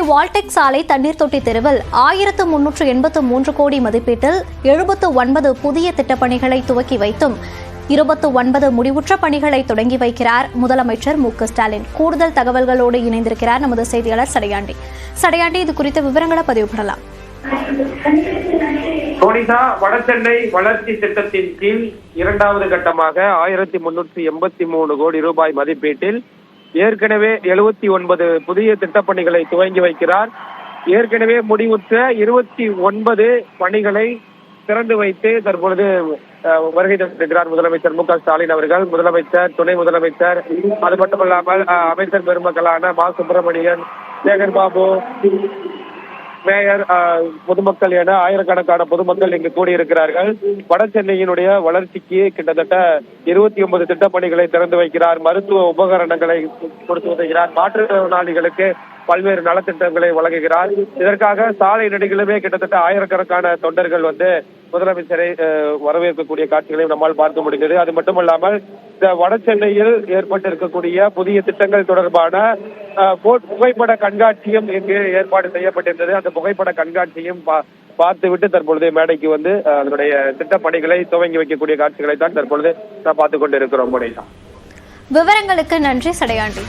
Valtec சாலை தண்ணீர் தொட்டி தெருவில் 1383 கோடி மதிப்பீட்டில் 79 புதிய திட்டப்பணிகளை துவக்கி வைத்தும் 29 முடிவுற்ற பணிகளை தொடங்கி வைக்கிறார் முதலமைச்சர் மு.க.ஸ்டாலின். கூடுதல் தகவல்களோடு இணைந்திருக்கிறார் நமது செய்தியாளர் சடையாண்டி. இது குறித்த விவரங்களை பதிவு பண்ணலாம். வடசென்னை வளர்ச்சி திட்டத்தின் கீழ் இரண்டாவது கட்டமாக 1383 கோடி ரூபாய் மதிப்பீட்டில் ஏற்கனவே 79 புதிய திட்டப்பணிகளை துவங்கி வைக்கிறார். ஏற்கனவே முடிவுற்ற 29 பணிகளை திறந்து வைத்து தற்பொழுது வருகை தந்திருக்கிறார் முதலமைச்சர் மு.க.ஸ்டாலின் அவர்கள். முதலமைச்சர், துணை முதலமைச்சர், அது மட்டுமல்லாமல் அமைச்சர் பெருமக்களான மா. சுப்பிரமணியன், சேகர் பாபு, மேயர், பொதுமக்கள் என ஆயிரக்கணக்கான பொதுமக்கள் இங்கு கூடியிருக்கிறார்கள். வட சென்னையினுடைய வளர்ச்சிக்கு கிட்டத்தட்ட 29 திட்டப்பணிகளை திறந்து வைக்கிறார். மருத்துவ உபகரணங்களை கொடுத்து உதவுகிறார். மாற்றுத்திறனாளிகளுக்கு பல்வேறு நலத்திட்டங்களை வழங்குகிறார். இதற்காக சாலை நெடுகிலுமே கிட்டத்தட்ட ஆயிரக்கணக்கான தொண்டர்கள் முதலமைச்சரை வரவேற்கக்கூடிய காட்சிகளையும் நம்மால் பார்க்க முடிந்தது. அது மட்டுமல்லாமல் இந்த வட சென்னையில் ஏற்பட்டிருக்கக்கூடிய புதிய திட்டங்கள் தொடர்பான புகைப்பட கண்காட்சியும் இங்கு ஏற்பாடு செய்யப்பட்டிருந்தது. அந்த புகைப்பட கண்காட்சியும் பார்த்துவிட்டு தற்பொழுது மேடைக்கு அதனுடைய திட்டப்பணிகளை துவங்கி வைக்கக்கூடிய காட்சிகளை தான் தற்பொழுது நாம் பார்த்துக் கொண்டு இருக்கிறோம். விவரங்களுக்கு நன்றி சடையாண்டி.